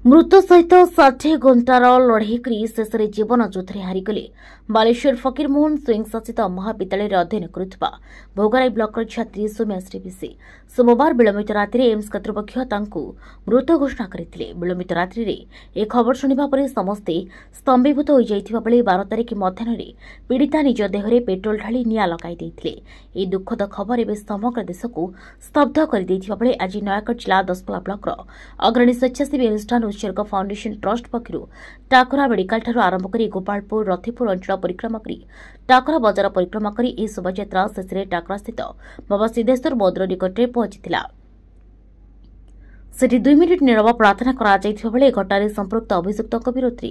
मृत सहित 60 घंटार लड़े शेष में जीवन युद्धे हारिगले बालेश्वर फकीरमोहन स्वयं शासित महाविद्यालय अध्ययन करुवा भोगराई ब्लॉक छात्री सौम्याश्री विशी सोमवार विलंबित राति एम्स कर्तृपक्ष मृत घोषणा करते। विलंबित रात्रि ए खबर शुणा पर समस्ते स्तंभीभूत हो जाइथिबा बेले 12 तारिख मध्याह्न पीड़िता निज देहरे पेट्रोल ढाली निआं लगाई दुखद खबर एवं समग्र देश को स्तब्ध कर आज नयागढ़ जिला दसपल्ला ब्लॉक अग्रणी स्वेच्छासेवी अनुष्ठान उत्सर्ग फाउंडेशन ट्रस्ट पक्षर टाकरा मेडिकल ठारू आरंभ कर गोपालपुर रथिपुर अंचल परिक्रमा कर टाकरा बजार परिक्रमा कर शोभायात्रा शेष में टाकरा स्थित बाबा सिद्धेश्वर मंदिर निकटने पहुंची। सेठी 2 मिनिट नीरव प्रार्थना कराଯାଇଥିବା बेले घटनाରେ संपृक्त अभियुक्तଙ୍କ विरोधରେ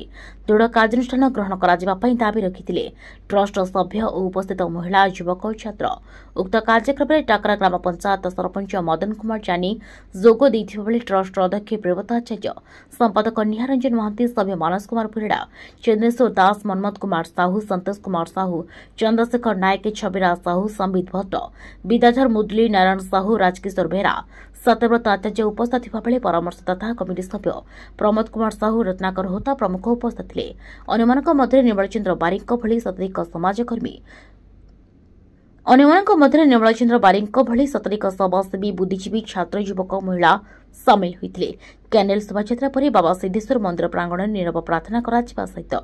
दृढ़ कार्यानुष्ठान ग्रहण कराଯିବା ପାଇଁ दाबी रखिथिले ट्रस्ट सभ्य और उपस्थित महिला युवक और छात्र। उक्त कार्यक्रम में टाकरा ग्राम पंचायत सरपंच मदन कुमार जानी जोग देइथिबा बेले ट्रस्ट अध्यक्ष प्रेमता आचार्य संपादक निहारंजन महांती सभ्य मानस कुमार परिड़ा चंद्रेश्वर दास मनमत कुमार साहू संतोष कुमार साहू चंद्रशेखर नायक छबिरा साहू संबित भट्ट विद्याधर मुदली नारायण साहू राजकिशोर बेहरा सत्यव्रत आचार्य उपस्थित थिबा बेले परामर्शदाता कमिटी सभ्य प्रमोद कुमार साहू रत्नाकर होता प्रमुख उपस्थित थे। अन्यମାନଙ୍କ ମଧ୍ୟରେ निर्मलचंद्र बारिक भली शताधिक समाजकर्मी निर्मलचंद्र बारिक भली शताधिक समाजसेवी बुद्धिजीवी छात्र युवक महिला सामिल होते। कैंडल शोभायात्रा पर बाबा सिद्धेश्वर मंदिर प्रांगण नीरव प्रार्थना कराଯିबा सहित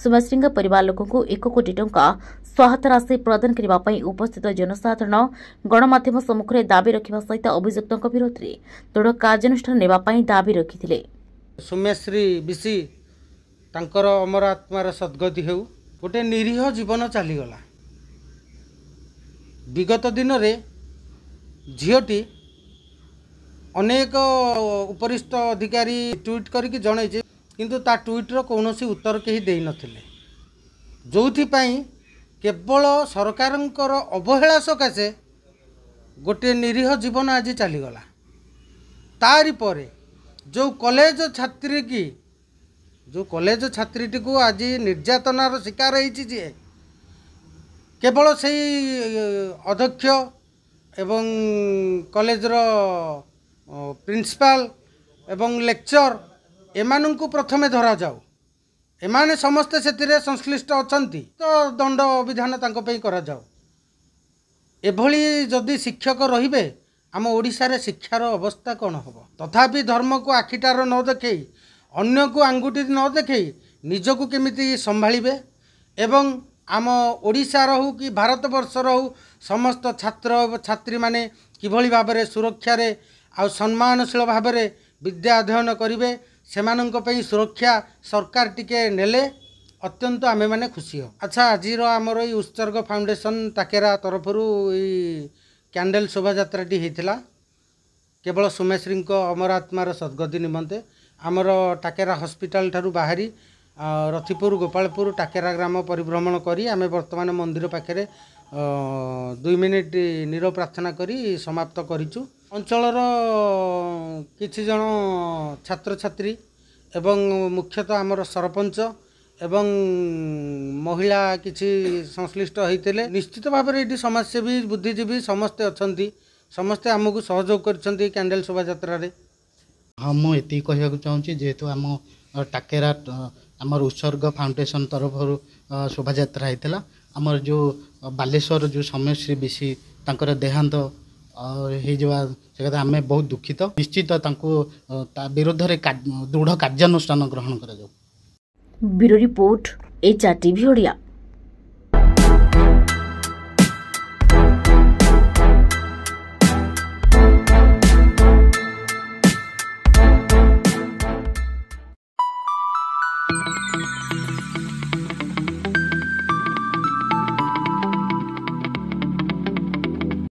सोम्याश्री परिवार लोकंकु 1 कोटी टंका सहायता राशि प्रदान करने उपस्थित जनसाधारण गणमाध्यम सम्मुख में दाबी रखा सहित अभियुक्तों विरोध में दृढ़ कार्यानुष्ठान नेबापई दाबी रखिथिले। सौम्याश्री विशी तांकर अमर आत्मार सद्गति हेउ गोटे निरीह जीवन चलीगला। विगत दिन रे झीटी अनेक उपरिस्थ अधिकारी ट्वीट करके जणे किंतु ता ट्वीटर कौनसी उत्तर कहीं दे नथिले, जोथिपाई केवल सरकारंकर अवहेला सकाशे गोटे निरीह जीवन आज चलीगला। तारी परे जो कॉलेज छात्रीटी को आज निर्यातनार शिकार होती जे केवल से अध्यक्ष एवं कॉलेजर प्रिंसिपाल एवं लेक्चर एमानंकु प्रथमे धरा जाऊ। एमाने समस्ते से संश्लिष्ट अछंती तो दंड विधान तांको पई करा जाऊ। एभली जदि शिक्षक रहिबे आम ओडिशा रे शिक्षार अवस्था कौन हम। तथापि धर्म को आखिटार न देखई अन्य को आंगुठी न देखई निजको केमिति संभाळिबे एवं आम ओडिशा रहू कि भारत वर्ष रहू समस्त छात्र छात्री माने किभली भाबरे सुरक्षा रे आ सम्मानशील भाबरे विद्या अध्ययन करिवे सेमानंक पई सुरक्षा सरकार टिके नेले अत्यंत आमे माने खुशी हो। अच्छा आज आमर ये उत्सर्ग फाउंडेशन टाकेरा तरफरु कैंडल शोभायात्राटी होता केवल सौम्याश्री अमर आत्मार सद्गति निमंते आमर टाकेरा हॉस्पिटल ठारू बाहरी रथिपुर गोपालपुर टाकेरा ग्राम परिभ्रमण करी आमे वर्तमान मंदिर पाखे 2 मिनिट नीरव प्रार्थना करी समाप्त करिचु। अंचलर किछि जन छात्र छात्री एवं मुख्यतः आमर सरपंच एवं महिला किछि संश्लिष्ट होइतेले। निश्चित भाव में ये समाजसेवी बुद्धिजीवी समस्ते अछंती, समस्ते आमको सहयोग करछंती कैंडल शोभायात्रा रे। हाँ मुझे कहूँ चाहूँगी जेहेतु आम टाकेरा आमर उत्सर्ग फाउंडेशन तरफ शोभायात्रा होता आमर जो बालेश्वर जो सौम्यश्री विशी तांकर देहांत आम बहुत दुखित। निश्चित विरोध में दृढ़ कार्यानुष्ठान ग्रहण करा जाऊ। Bureau report HRTV Odia.